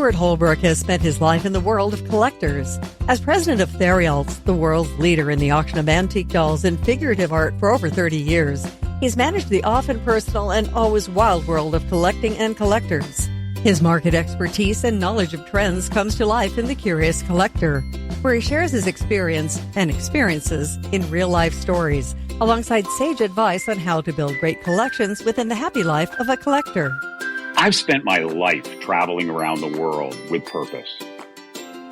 Stuart Holbrook has spent his life in the world of collectors. As president of Theriault, the world's leader in the auction of antique dolls and figurative art for over 30 years, he's managed the often personal and always wild world of collecting and collectors. His market expertise and knowledge of trends comes to life in The Curious Collector, where he shares his experience and experiences in real-life stories, alongside sage advice on how to build great collections within the happy life of a collector. I've spent my life traveling around the world with purpose.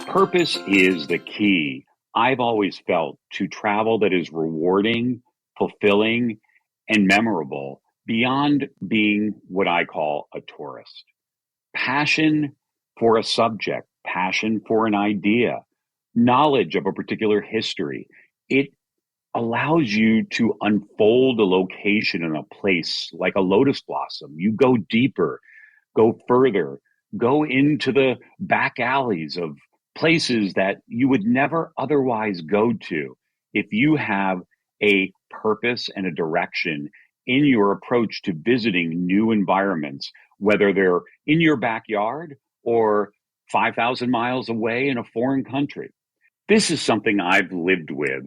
Purpose is the key, I've always felt, to travel that is rewarding, fulfilling, and memorable beyond being what I call a tourist. Passion for a subject, passion for an idea, knowledge of a particular history. It allows you to unfold a location in a place like a lotus blossom. You go deeper, go further, go into the back alleys of places that you would never otherwise go to if you have a purpose and a direction in your approach to visiting new environments, whether they're in your backyard or 5,000 miles away in a foreign country. This is something I've lived with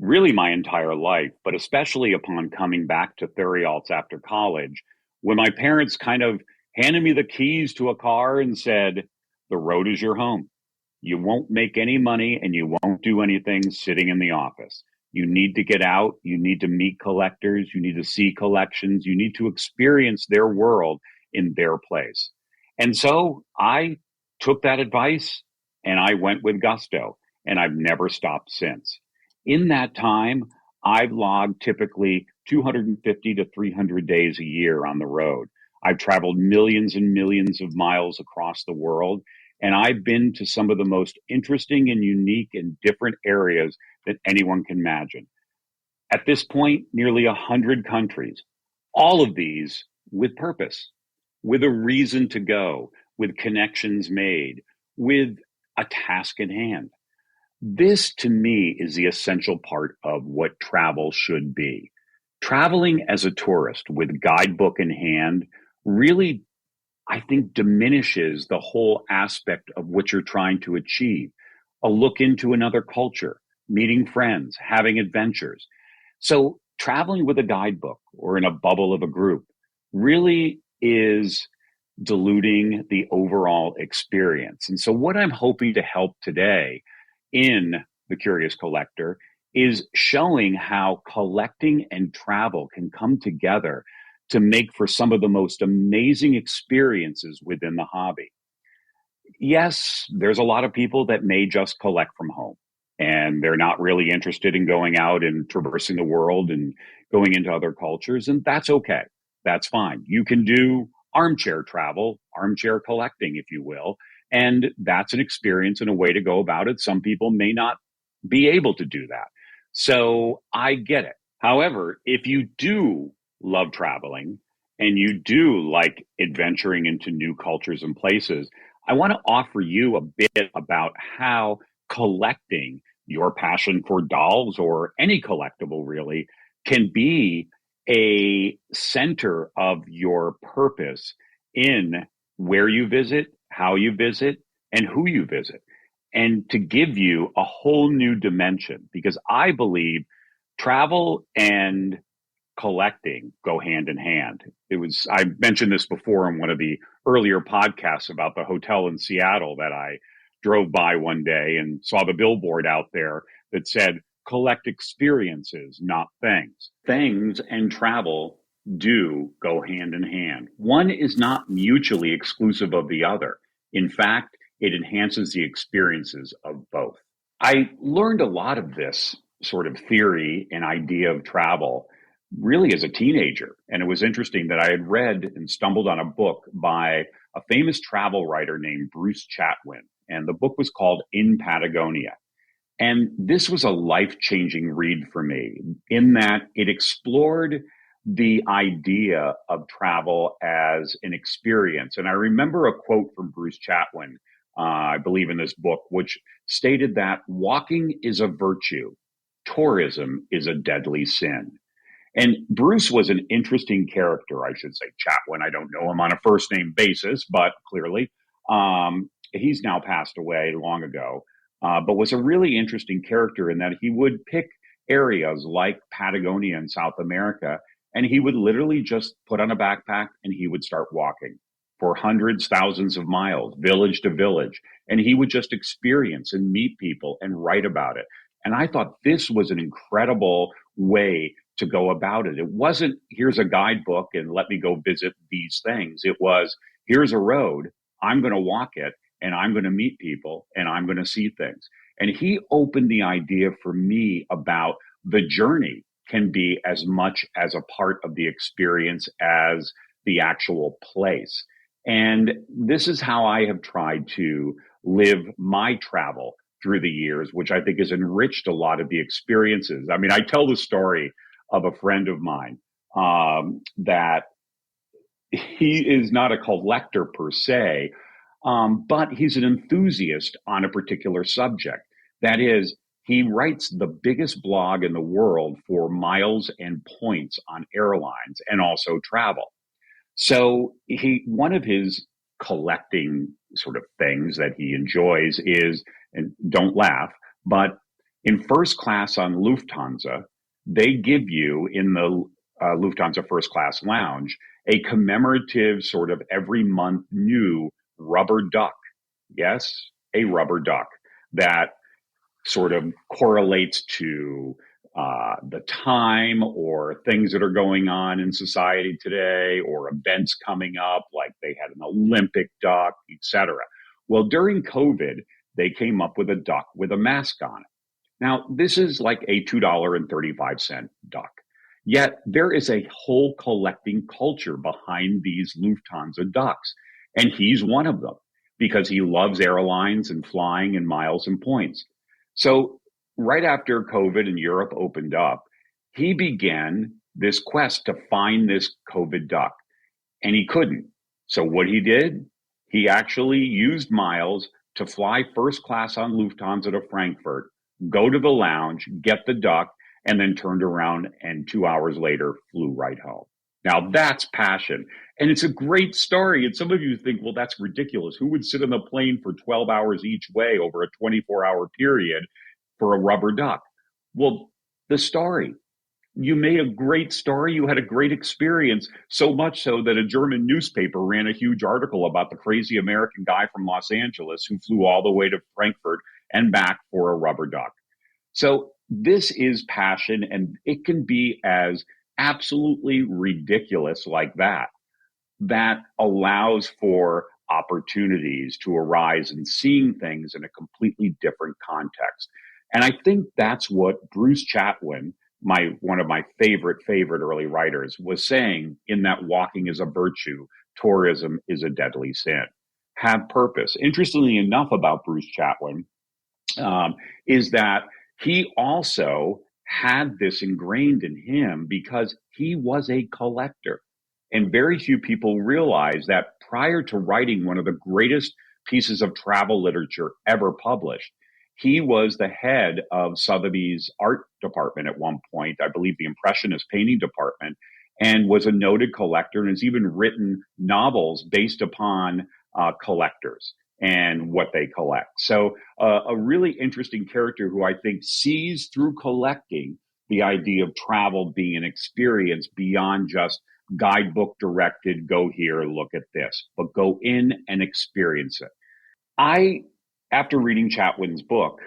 really my entire life, but especially upon coming back to Theriault after college, when my parents kind of handed me the keys to a car and said, the road is your home. You won't make any money and you won't do anything sitting in the office. You need to get out. You need to meet collectors. You need to see collections. You need to experience their world in their place. And so I took that advice and I went with gusto, and I've never stopped since. In that time, I've logged typically 250 to 300 days a year on the road. I've traveled millions and millions of miles across the world, and I've been to some of the most interesting and unique and different areas that anyone can imagine. At this point, nearly 100 countries, all of these with purpose, with a reason to go, with connections made, with a task in hand. This, to me, is the essential part of what travel should be. Traveling as a tourist with guidebook in hand really, I think, diminishes the whole aspect of what you're trying to achieve. A look into another culture, meeting friends, having adventures. So traveling with a guidebook or in a bubble of a group really is diluting the overall experience. And so what I'm hoping to help today in The Curious Collector is showing how collecting and travel can come together to make for some of the most amazing experiences within the hobby. Yes, there's a lot of people that may just collect from home, and they're not really interested in going out and traversing the world and going into other cultures, and that's okay. That's fine. You can do armchair travel, armchair collecting, if you will, and that's an experience and a way to go about it. Some people may not be able to do that. So I get it. However, if you do love traveling and you do like adventuring into new cultures and places, I want to offer you a bit about how collecting, your passion for dolls or any collectible really, can be a center of your purpose in where you visit, how you visit, and who you visit, and to give you a whole new dimension, because I believe travel and collecting go hand in hand. I mentioned this before in one of the earlier podcasts about the hotel in Seattle that I drove by one day and saw the billboard out there that said, collect experiences, not things. Things and travel do go hand in hand. One is not mutually exclusive of the other. In fact, it enhances the experiences of both. I learned a lot of this sort of theory and idea of travel really as a teenager. And it was interesting that I had read and stumbled on a book by a famous travel writer named Bruce Chatwin. And the book was called In Patagonia. And this was a life-changing read for me in that it explored the idea of travel as an experience. And I remember a quote from Bruce Chatwin, I believe in this book, which stated that walking is a virtue, tourism is a deadly sin. And Bruce was an interesting character, I should say. Chatwin, I don't know him on a first name basis, but clearly he's now passed away long ago, but was a really interesting character in that he would pick areas like Patagonia in South America, and he would literally just put on a backpack and he would start walking for hundreds, thousands of miles, village to village. And he would just experience and meet people and write about it. And I thought this was an incredible way to go about it. It wasn't, here's a guidebook and let me go visit these things. It was, here's a road, I'm going to walk it and I'm going to meet people and I'm going to see things. And he opened the idea for me about the journey can be as much as a part of the experience as the actual place. And this is how I have tried to live my travel through the years, which I think has enriched a lot of the experiences. I mean, I tell the story of a friend of mine that he is not a collector per se, but he's an enthusiast on a particular subject. That is, he writes the biggest blog in the world for miles and points on airlines and also travel. So one of his collecting sort of things that he enjoys is, and don't laugh, but in first class on Lufthansa, they give you in the Lufthansa first class lounge a commemorative sort of every month new rubber duck. Yes, a rubber duck that sort of correlates to the time or things that are going on in society today or events coming up, like they had an Olympic duck, etc. Well, during COVID, they came up with a duck with a mask on it. Now, this is like a $2.35 duck. Yet there is a whole collecting culture behind these Lufthansa ducks. And he's one of them because he loves airlines and flying and miles and points. So right after COVID and Europe opened up, he began this quest to find this COVID duck, and he couldn't. So what he did, he actually used miles to fly first class on Lufthansa to Frankfurt, go to the lounge, get the duck, and then turned around and 2 hours later flew right home. Now that's passion. And it's a great story. And some of you think, well, that's ridiculous. Who would sit on the plane for 12 hours each way over a 24-hour period for a rubber duck? Well, the story. You made a great story. You had a great experience, so much so that a German newspaper ran a huge article about the crazy American guy from Los Angeles who flew all the way to Frankfurt and back for a rubber duck. So this is passion, and it can be as absolutely ridiculous like that allows for opportunities to arise and seeing things in a completely different context. And I think that's what Bruce Chatwin, one of my favorite early writers, was saying in that walking is a virtue, tourism is a deadly sin. Have purpose. Interestingly enough about Bruce Chatwin is that he also had this ingrained in him because he was a collector. And very few people realize that prior to writing one of the greatest pieces of travel literature ever published, he was the head of Sotheby's art department at one point, I believe the Impressionist painting department, and was a noted collector and has even written novels based upon collectors and what they collect. So a really interesting character who I think sees through collecting the idea of travel being an experience beyond just guidebook directed, go here, look at this, but go in and experience it. After reading Chatwin's book,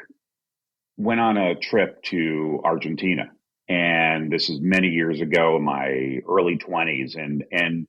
went on a trip to Argentina. And this is many years ago in my early 20s. And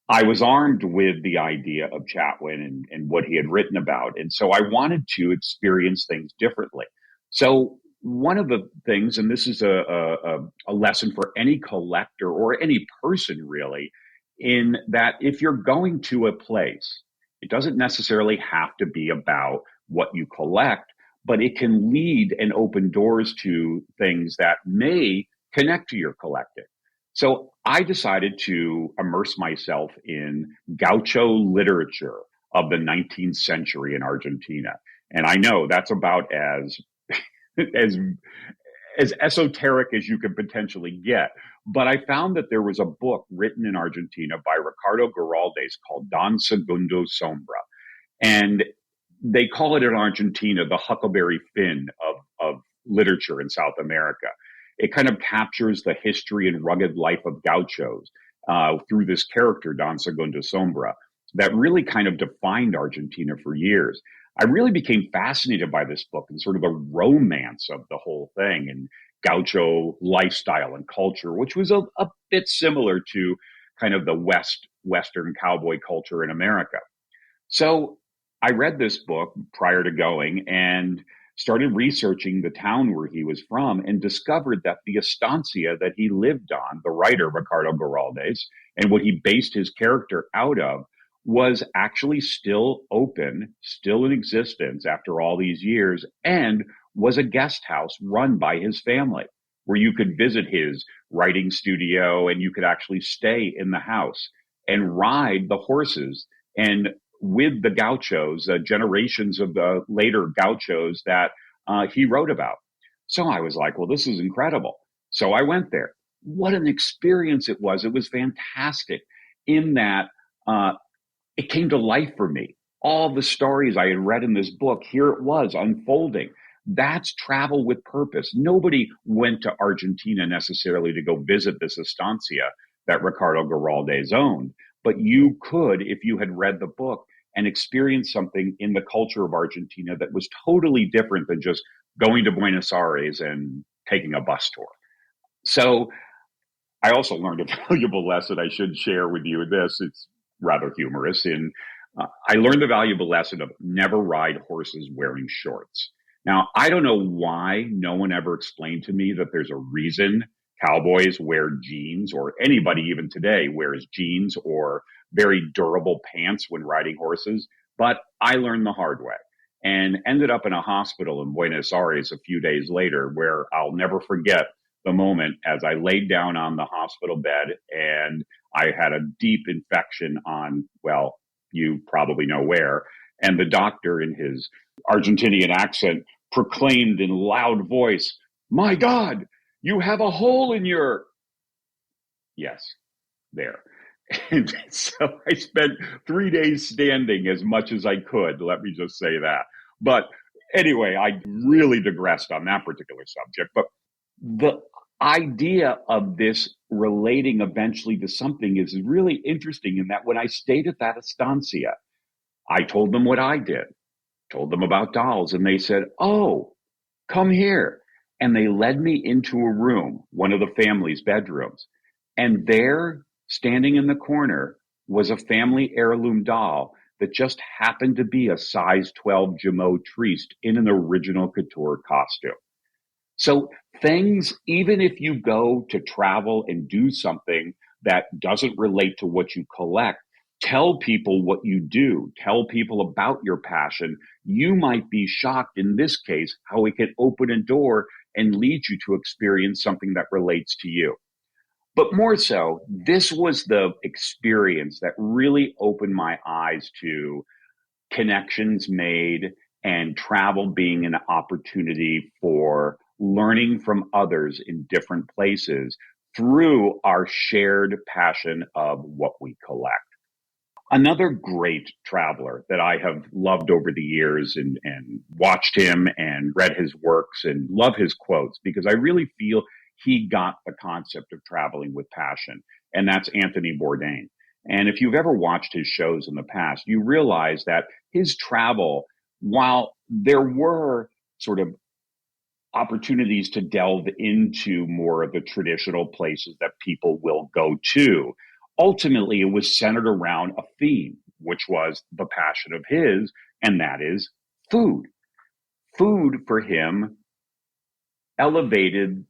I was armed with the idea of Chatwin and what he had written about. And so I wanted to experience things differently. So one of the things, and this is a lesson for any collector or any person really, in that if you're going to a place, it doesn't necessarily have to be about what you collect, but it can lead and open doors to things that may connect to your collecting. So I decided to immerse myself in gaucho literature of the 19th century in Argentina. And I know that's about as esoteric as you could potentially get. But I found that there was a book written in Argentina by Ricardo Giraldes called Don Segundo Sombra. And they call it in Argentina the Huckleberry Finn of literature in South America. It kind of captures the history and rugged life of gauchos through this character, Don Segundo Sombra, that really kind of defined Argentina for years. I really became fascinated by this book and sort of the romance of the whole thing and gaucho lifestyle and culture, which was a bit similar to kind of the Western cowboy culture in America. So I read this book prior to going and started researching the town where he was from and discovered that the estancia that he lived on, the writer Ricardo Garraldes, and what he based his character out of was actually still open, still in existence after all these years, and was a guest house run by his family where you could visit his writing studio and you could actually stay in the house and ride the horses and with the gauchos, generations of the later gauchos that he wrote about. So I was like, well, this is incredible. So I went there. What an experience it was. It was fantastic in that it came to life for me. All the stories I had read in this book, here it was unfolding. That's travel with purpose. Nobody went to Argentina necessarily to go visit this estancia that Ricardo Garraldes owned, but you could, if you had read the book, and experience something in the culture of Argentina that was totally different than just going to Buenos Aires and taking a bus tour. So I also learned a valuable lesson I should share with you. It's rather humorous. I learned the valuable lesson of never ride horses wearing shorts. Now, I don't know why no one ever explained to me that there's a reason cowboys wear jeans, or anybody even today wears jeans or very durable pants when riding horses. But I learned the hard way and ended up in a hospital in Buenos Aires a few days later, where I'll never forget the moment as I laid down on the hospital bed and I had a deep infection on, well, you probably know where. And the doctor, in his Argentinian accent, proclaimed in loud voice, "My God, you have a hole in your..." Yes, there. And so I spent 3 days standing as much as I could. Let me just say that. But anyway, I really digressed on that particular subject. But the idea of this relating eventually to something is really interesting in that when I stayed at that estancia, I told them what I did, told them about dolls, and they said, "Oh, come here." And they led me into a room, one of the family's bedrooms. And there, standing in the corner, was a family heirloom doll that just happened to be a size 12 Jamo Triste in an original couture costume. So things, even if you go to travel and do something that doesn't relate to what you collect, tell people what you do, tell people about your passion. You might be shocked in this case how it can open a door and lead you to experience something that relates to you. But more so, this was the experience that really opened my eyes to connections made and travel being an opportunity for learning from others in different places through our shared passion of what we collect. Another great traveler that I have loved over the years and watched him and read his works and love his quotes, because I really feel he got the concept of traveling with passion, and that's Anthony Bourdain. And if you've ever watched his shows in the past, you realize that his travel, while there were sort of opportunities to delve into more of the traditional places that people will go to, ultimately it was centered around a theme, which was the passion of his, and that is food. Food for him elevated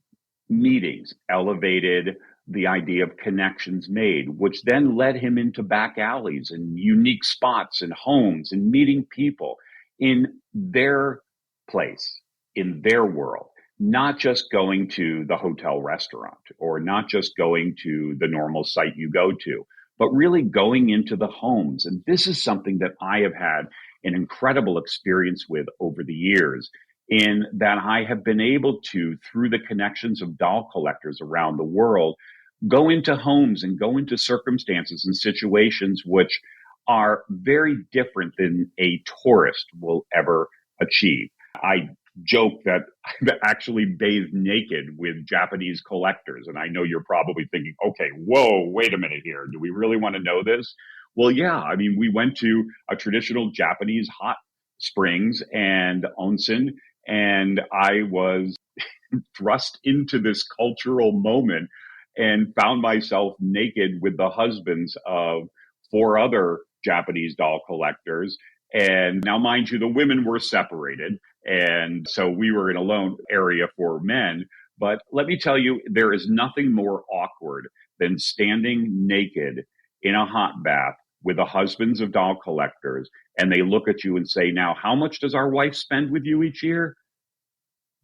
meetings, elevated the idea of connections made, which then led him into back alleys and unique spots and homes and meeting people in their place, in their world, not just going to the hotel restaurant or not just going to the normal site you go to, but really going into the homes. And this is something that I have had an incredible experience with over the years, in that I have been able to, through the connections of doll collectors around the world, go into homes and go into circumstances and situations which are very different than a tourist will ever achieve. I joke that I've actually bathed naked with Japanese collectors. And I know you're probably thinking, okay, whoa, wait a minute here. Do we really want to know this? Well, yeah. I mean, we went to a traditional Japanese hot springs and onsen, and I was thrust into this cultural moment and found myself naked with the husbands of four other Japanese doll collectors. And now, mind you, the women were separated. And so we were in a lone area for men. But let me tell you, there is nothing more awkward than standing naked in a hot bath with the husbands of doll collectors. And they look at you and say, now, how much does our wife spend with you each year?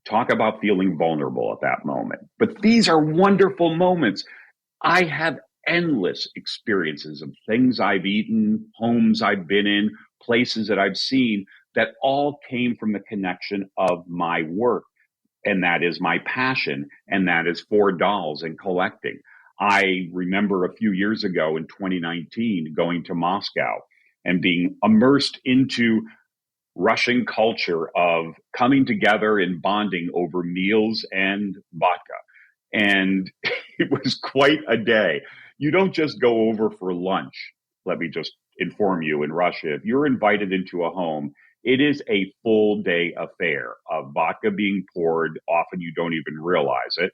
Talk about feeling vulnerable at that moment. But these are wonderful moments. I have endless experiences of things I've eaten, homes I've been in, places that I've seen that all came from the connection of my work. And that is my passion. And that is for dolls and collecting. I remember a few years ago in 2019 going to Moscow and being immersed into Russian culture of coming together and bonding over meals and vodka. And it was quite a day. You don't just go over for lunch. Let me just inform you, in Russia, if you're invited into a home, it is a full day affair of vodka being poured. Often you don't even realize it.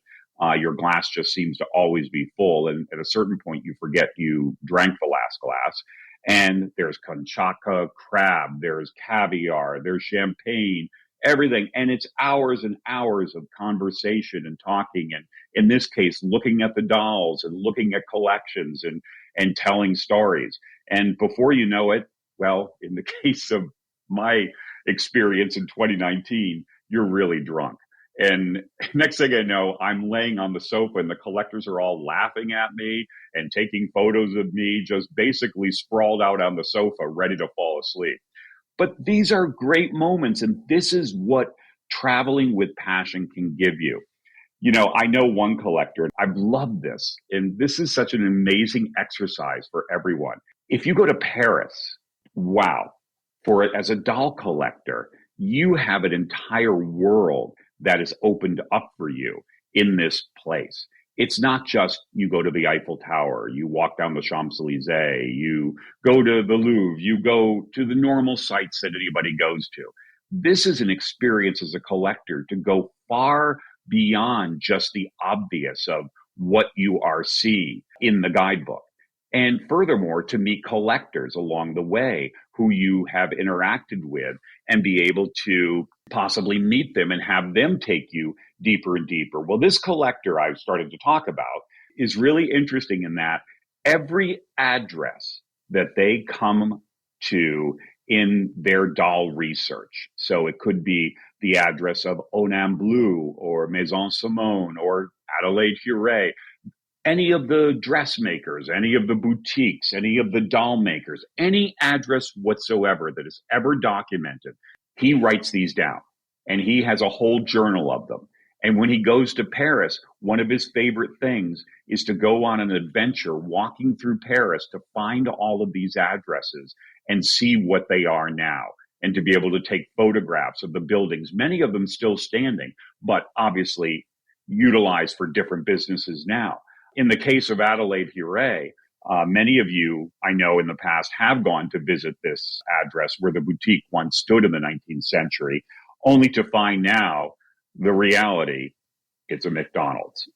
Your glass just seems to always be full. And at a certain point, you forget you drank the last glass. And there's konchaka crab, there's caviar, there's champagne, everything. And it's hours and hours of conversation and talking. And in this case, looking at the dolls and looking at collections and telling stories. And before you know it, well, in the case of my experience in 2019, you're really drunk. And next thing I know, I'm laying on the sofa and the collectors are all laughing at me and taking photos of me just basically sprawled out on the sofa, ready to fall asleep. But these are great moments. And this is what traveling with passion can give you. You know, I know one collector, and I've loved this. And this is such an amazing exercise for everyone. If you go to Paris, wow, as a doll collector, you have an entire world that is opened up for you in this place. It's not just you go to the Eiffel Tower, you walk down the Champs-Élysées, you go to the Louvre, you go to the normal sites that anybody goes to. This is an experience as a collector to go far beyond just the obvious of what you are seeing in the guidebook. And furthermore, to meet collectors along the way who you have interacted with and be able to possibly meet them and have them take you deeper and deeper. Well, this collector I've started to talk about is really interesting in that every address that they come to in their doll research. So it could be the address of Onam Bleu or Maison Simone or Adelaide Huret, any of the dressmakers, any of the boutiques, any of the doll makers, any address whatsoever that is ever documented, he writes these down and he has a whole journal of them. And when he goes to Paris, one of his favorite things is to go on an adventure walking through Paris to find all of these addresses and see what they are now, and to be able to take photographs of the buildings, many of them still standing, but obviously utilized for different businesses now. In the case of Adelaide Huret, many of you, I know in the past, have gone to visit this address where the boutique once stood in the 19th century, only to find now the reality, it's a McDonald's.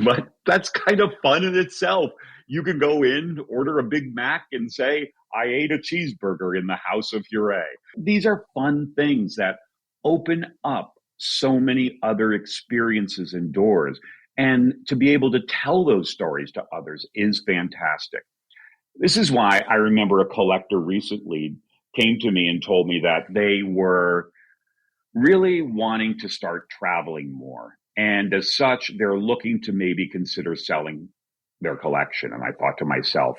But that's kind of fun in itself. You can go in, order a Big Mac and say, I ate a cheeseburger in the house of Huret. These are fun things that open up so many other experiences and doors. And to be able to tell those stories to others is fantastic. This is why I remember a collector recently came to me and told me that they were really wanting to start traveling more. And as such, they're looking to maybe consider selling their collection. And I thought to myself,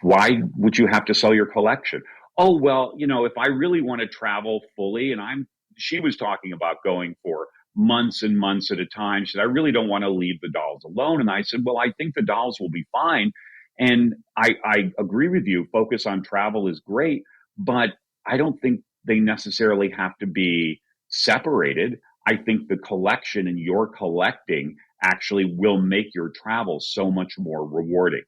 why would you have to sell your collection? Oh, well, you know, if I really want to travel fully, and she was talking about going for months and months at a time. She said, I really don't want to leave the dolls alone. And I said, well, I think the dolls will be fine. And I agree with you. Focus on travel is great, but I don't think they necessarily have to be separated. I think the collection and your collecting actually will make your travel so much more rewarding.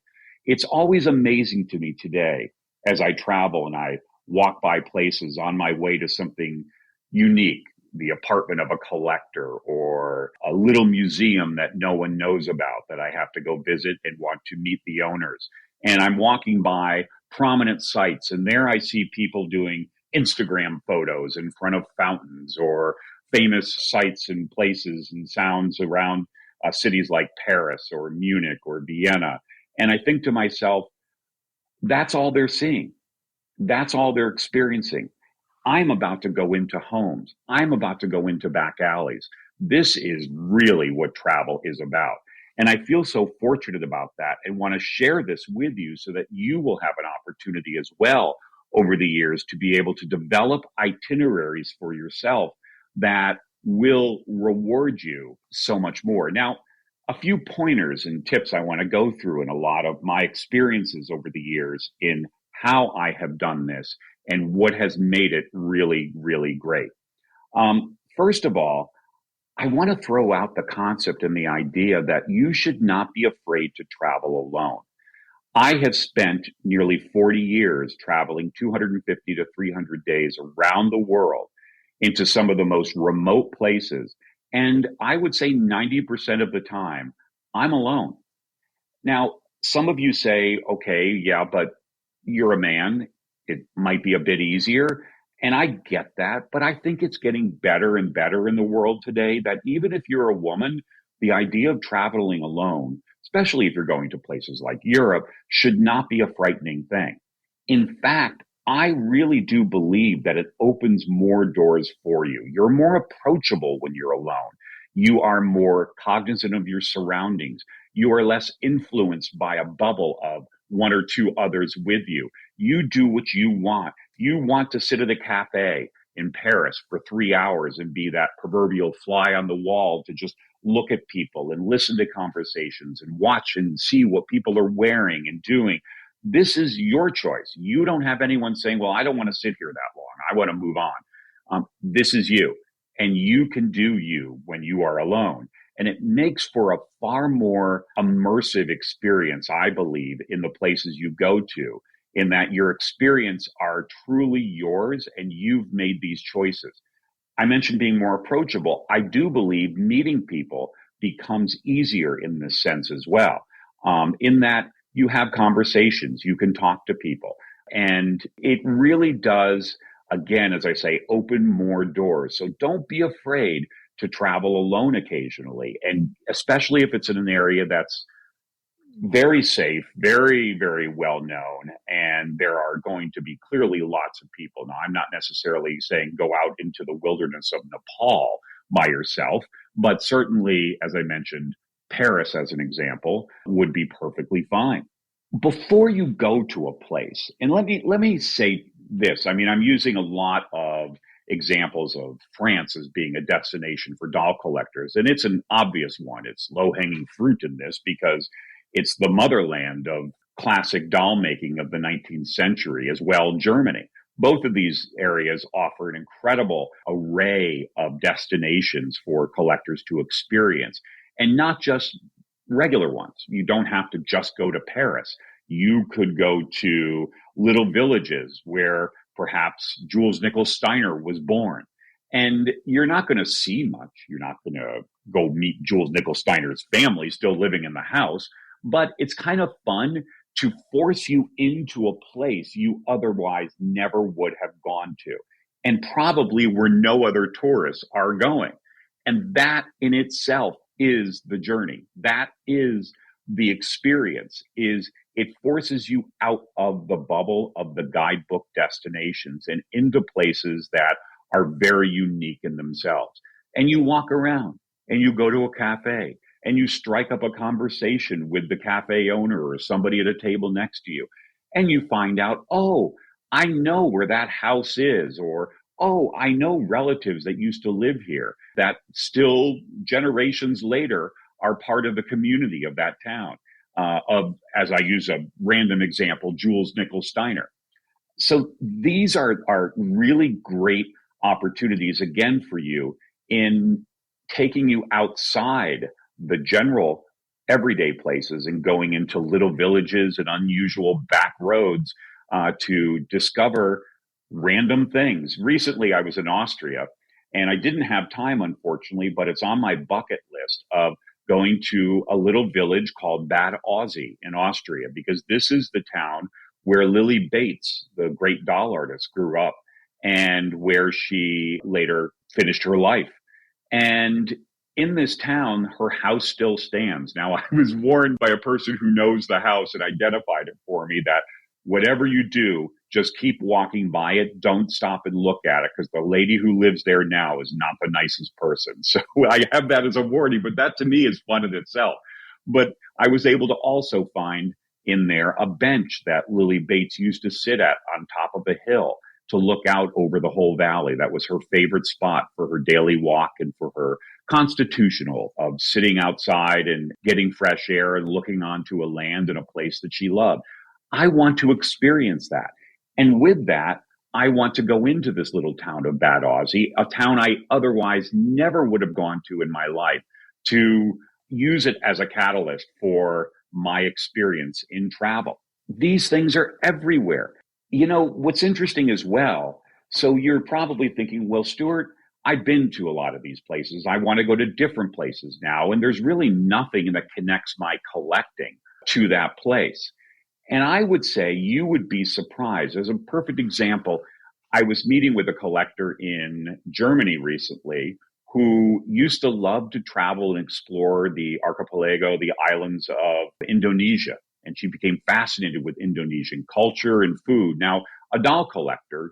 It's always amazing to me today as I travel and I walk by places on my way to something unique, the apartment of a collector or a little museum that no one knows about that I have to go visit and want to meet the owners. And I'm walking by prominent sites, and there I see people doing Instagram photos in front of fountains or famous sites and places and sounds around cities like Paris or Munich or Vienna. And I think to myself, that's all they're seeing. That's all they're experiencing. I'm about to go into homes. I'm about to go into back alleys. This is really what travel is about. And I feel so fortunate about that and want to share this with you so that you will have an opportunity as well over the years to be able to develop itineraries for yourself that will reward you so much more. Now, a few pointers and tips I want to go through in a lot of my experiences over the years in how I have done this and what has made it really, really great. First of all, I want to throw out the concept and the idea that you should not be afraid to travel alone. I have spent nearly 40 years traveling 250 to 300 days around the world into some of the most remote places. And I would say 90% of the time, I'm alone. Now, some of you say, okay, yeah, but you're a man. It might be a bit easier. And I get that, but I think it's getting better and better in the world today that even if you're a woman, the idea of traveling alone, especially if you're going to places like Europe, should not be a frightening thing. In fact, I really do believe that it opens more doors for you. You're more approachable when you're alone. You are more cognizant of your surroundings. You are less influenced by a bubble of one or two others with you. You do what you want. You want to sit at a cafe in Paris for 3 hours and be that proverbial fly on the wall to just look at people and listen to conversations and watch and see what people are wearing and doing. This is your choice. You don't have anyone saying, well, I don't want to sit here that long. I want to move on. This is you. And you can do you when you are alone. And it makes for a far more immersive experience, I believe, in the places you go to, in that your experience are truly yours and you've made these choices. I mentioned being more approachable. I do believe meeting people becomes easier in this sense as well, in that you have conversations, you can talk to people. And it really does, again, as I say, open more doors. So don't be afraid to travel alone occasionally. And especially if it's in an area that's very safe, very, very well known, and there are going to be clearly lots of people. Now, I'm not necessarily saying go out into the wilderness of Nepal by yourself, but certainly, as I mentioned, Paris, as an example, would be perfectly fine. Before you go to a place, and let me say this. I mean, I'm using a lot of examples of France as being a destination for doll collectors, and it's an obvious one. It's low-hanging fruit in this because it's the motherland of classic doll making of the 19th century, as well Germany. Both of these areas offer an incredible array of destinations for collectors to experience, and not just regular ones. You don't have to just go to Paris. You could go to little villages where perhaps Jules Nichols Steiner was born. And you're not going to see much. You're not going to go meet Jules Nichols Steiner's family still living in the house, but it's kind of fun to force you into a place you otherwise never would have gone to, and probably where no other tourists are going. And that in itself is the journey. That is the experience. Is it forces you out of the bubble of the guidebook destinations and into places that are very unique in themselves. And you walk around and you go to a cafe and you strike up a conversation with the cafe owner or somebody at a table next to you. And you find out, oh, I know where that house is, or, oh, I know relatives that used to live here that still generations later are part of the community of that town. as I use a random example, Jules Nichols Steiner. So these are really great opportunities, again, for you in taking you outside the general everyday places and going into little villages and unusual back roads to discover random things. Recently, I was in Austria, and I didn't have time, unfortunately, but it's on my bucket list of going to a little village called Bad Aussee in Austria, because this is the town where Lily Bates, the great doll artist, grew up and where she later finished her life. And in this town, her house still stands. Now, I was warned by a person who knows the house and identified it for me that whatever you do, just keep walking by it. Don't stop and look at it, because the lady who lives there now is not the nicest person. So I have that as a warning, but that to me is fun in itself. But I was able to also find in there a bench that Lily Bates used to sit at on top of a hill to look out over the whole valley. That was her favorite spot for her daily walk and for her constitutional of sitting outside and getting fresh air and looking onto a land and a place that she loved. I want to experience that. And with that, I want to go into this little town of Bad Aussee, a town I otherwise never would have gone to in my life, to use it as a catalyst for my experience in travel. These things are everywhere. You know, what's interesting as well, so you're probably thinking, well, Stuart, I've been to a lot of these places. I want to go to different places now. And there's really nothing that connects my collecting to that place. And I would say you would be surprised. As a perfect example, I was meeting with a collector in Germany recently who used to love to travel and explore the archipelago, the islands of Indonesia. And she became fascinated with Indonesian culture and food. Now, a doll collector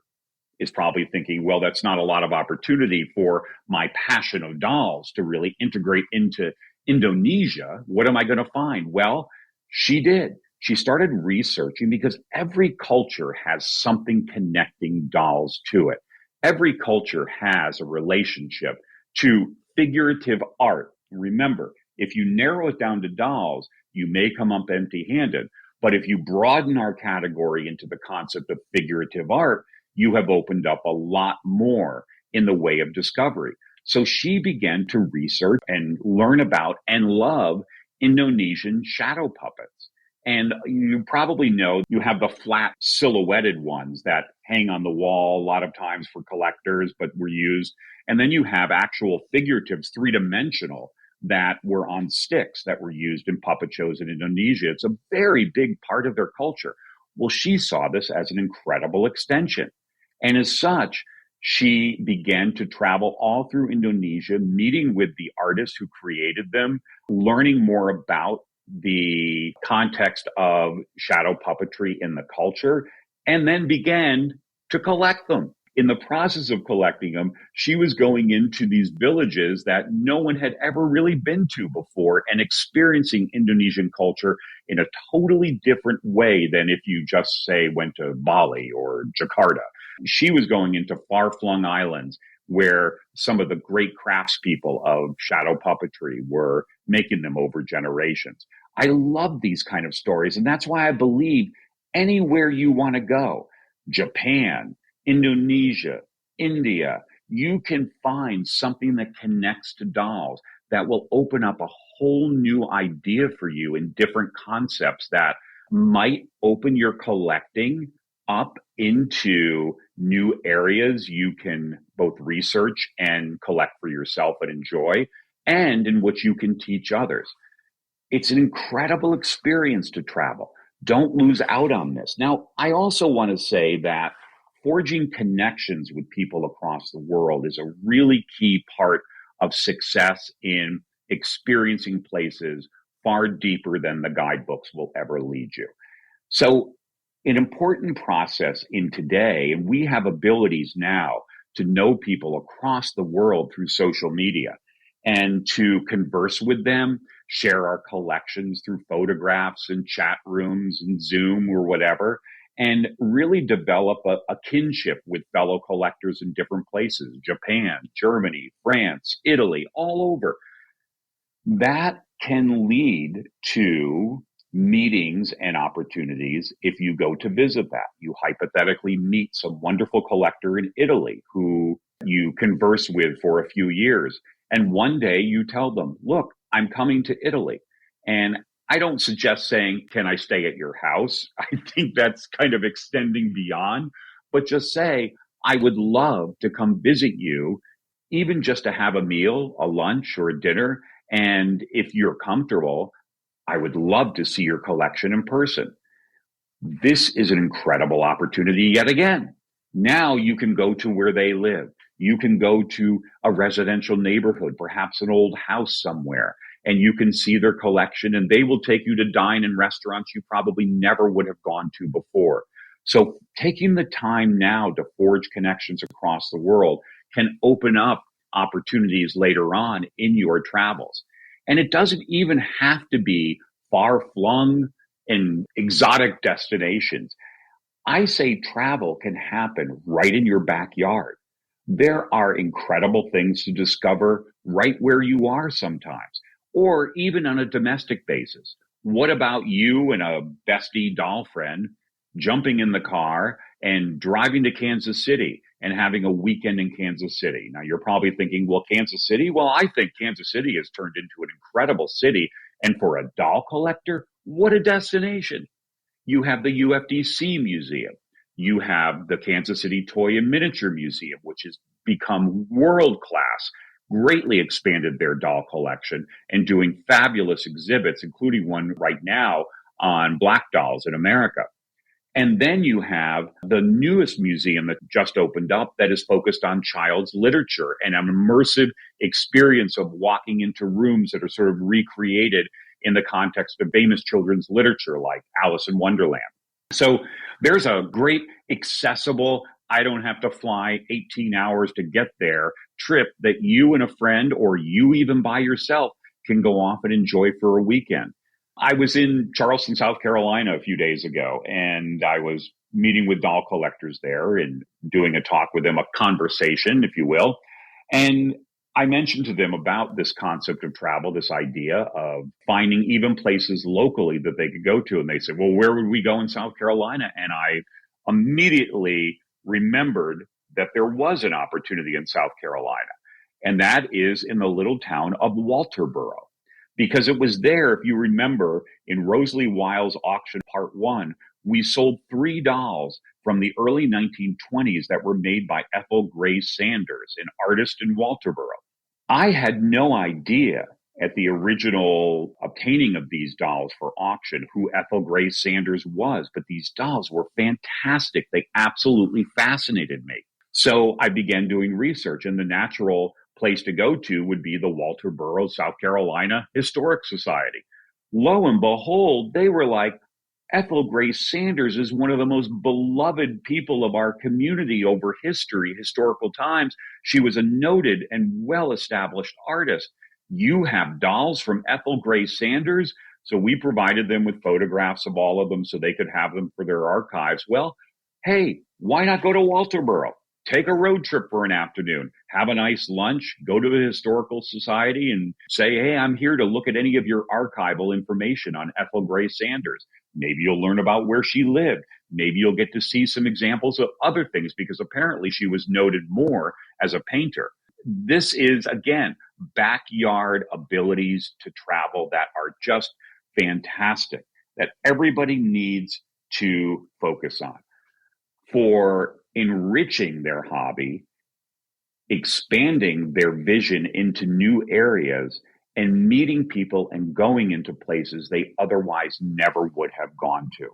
is probably thinking, well, that's not a lot of opportunity for my passion of dolls to really integrate into Indonesia. What am I going to find? Well, she did. She started researching because every culture has something connecting dolls to it. Every culture has a relationship to figurative art. Remember, if you narrow it down to dolls, you may come up empty-handed. But if you broaden our category into the concept of figurative art, you have opened up a lot more in the way of discovery. So she began to research and learn about and love Indonesian shadow puppets. And you probably know you have the flat silhouetted ones that hang on the wall a lot of times for collectors, but were used. And then you have actual figuratives, three-dimensional, that were on sticks that were used in puppet shows in Indonesia. It's a very big part of their culture. Well, she saw this as an incredible extension. And as such, she began to travel all through Indonesia, meeting with the artists who created them, learning more about the context of shadow puppetry in the culture, and then began to collect them. In the process of collecting them, she was going into these villages that no one had ever really been to before and experiencing Indonesian culture in a totally different way than if you just, say, went to Bali or Jakarta. She was going into far-flung islands where some of the great craftspeople of shadow puppetry were making them over generations. I love these kind of stories, and that's why I believe anywhere you want to go, Japan, Indonesia, India, you can find something that connects to dolls that will open up a whole new idea for you in different concepts that might open your collecting up into new areas you can both research and collect for yourself and enjoy, and in which you can teach others. It's an incredible experience to travel. Don't lose out on this. Now, I also want to say that forging connections with people across the world is a really key part of success in experiencing places far deeper than the guidebooks will ever lead you. So an important process in today, and we have abilities now to know people across the world through social media and to converse with them, share our collections through photographs and chat rooms and Zoom or whatever, and really develop a kinship with fellow collectors in different places, Japan, Germany, France, Italy, all over. That can lead to meetings and opportunities if you go to visit that. You hypothetically meet some wonderful collector in Italy who you converse with for a few years. And one day you tell them, look, I'm coming to Italy. And I don't suggest saying, can I stay at your house? I think that's kind of extending beyond, but just say, I would love to come visit you, even just to have a meal, a lunch or a dinner. And if you're comfortable, I would love to see your collection in person. This is an incredible opportunity yet again. Now you can go to where they live. You can go to a residential neighborhood, perhaps an old house somewhere, and you can see their collection, and they will take you to dine in restaurants you probably never would have gone to before. So taking the time now to forge connections across the world can open up opportunities later on in your travels. And it doesn't even have to be far flung and exotic destinations. I say travel can happen right in your backyard. There are incredible things to discover right where you are sometimes, or even on a domestic basis. What about you and a bestie doll friend jumping in the car and driving to Kansas City and having a weekend in Kansas City? Now, you're probably thinking, well, Kansas City? Well, I think Kansas City has turned into an incredible city. And for a doll collector, what a destination. You have the UFDC Museum. You have the Kansas City Toy and Miniature Museum, which has become world class, greatly expanded their doll collection and doing fabulous exhibits, including one right now on black dolls in America. And then you have the newest museum that just opened up that is focused on child's literature and an immersive experience of walking into rooms that are sort of recreated in the context of famous children's literature like Alice in Wonderland. So there's a great accessible, I don't have to fly 18 hours to get there trip that you and a friend or you even by yourself can go off and enjoy for a weekend. I was in Charleston, South Carolina a few days ago, and I was meeting with doll collectors there and doing a talk with them, a conversation, if you will. And I mentioned to them about this concept of travel, this idea of finding even places locally that they could go to. And they said, well, where would we go in South Carolina? And I immediately remembered that there was an opportunity in South Carolina, and that is in the little town of Walterboro. Because it was there, if you remember, in Rosalie Wiles' auction part one, we sold 3 dolls from the early 1920s that were made by Ethel Grace Sanders, an artist in Walterboro. I had no idea at the original obtaining of these dolls for auction who Ethel Grace Sanders was, but these dolls were fantastic. They absolutely fascinated me. So I began doing research, and the natural place to go to would be the Walterboro, South Carolina Historic Society. Lo and behold, they were like, Ethel Grace Sanders is one of the most beloved people of our community over history, historical times. She was a noted and well-established artist. You have dolls from Ethel Grace Sanders? So we provided them with photographs of all of them so they could have them for their archives. Well, hey, why not go to Walterboro? Take a road trip for an afternoon, have a nice lunch, go to the Historical Society and say, hey, I'm here to look at any of your archival information on Ethel Grace Sanders. Maybe you'll learn about where she lived. Maybe you'll get to see some examples of other things because apparently she was noted more as a painter. This is, again, backyard abilities to travel that are just fantastic, that everybody needs to focus on. For enriching their hobby, expanding their vision into new areas, and meeting people and going into places they otherwise never would have gone to.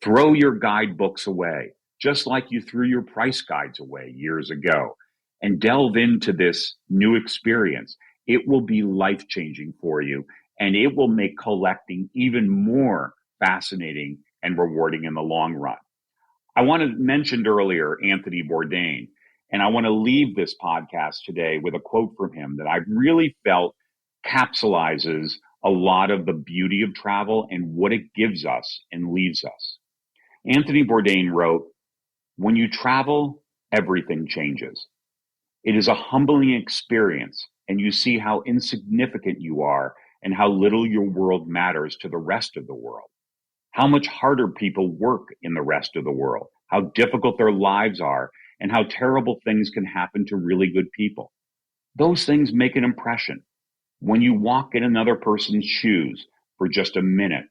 Throw your guidebooks away, just like you threw your price guides away years ago, and delve into this new experience. It will be life-changing for you, and it will make collecting even more fascinating and rewarding in the long run. I mentioned earlier Anthony Bourdain, and I want to leave this podcast today with a quote from him that I really felt capsulizes a lot of the beauty of travel and what it gives us and leaves us. Anthony Bourdain wrote, when you travel, everything changes. It is a humbling experience, and you see how insignificant you are and how little your world matters to the rest of the world. how much harder people work in the rest of the world, how difficult their lives are, and how terrible things can happen to really good people. Those things make an impression. When you walk in another person's shoes for just a minute,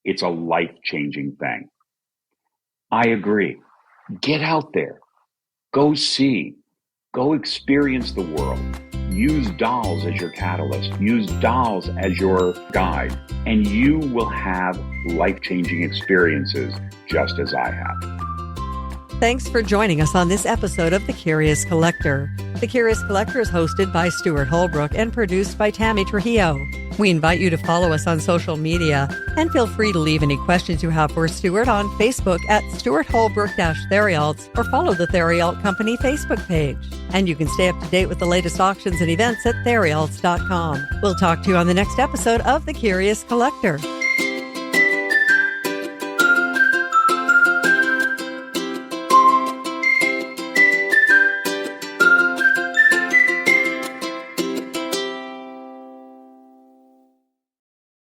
it's a life-changing thing. I agree. Get out there. Go see. Go experience the world. Use dolls as your catalyst. Use dolls as your guide. And you will have life-changing experiences just as I have. Thanks for joining us on this episode of The Curious Collector. The Curious Collector is hosted by Stuart Holbrook and produced by Tammy Theriault. We invite you to follow us on social media and feel free to leave any questions you have for Stuart on Facebook at Stuart Holbrook-Theriault or follow the Theriault Company Facebook page. And you can stay up to date with the latest auctions and events at theriaults.com. We'll talk to you on the next episode of The Curious Collector.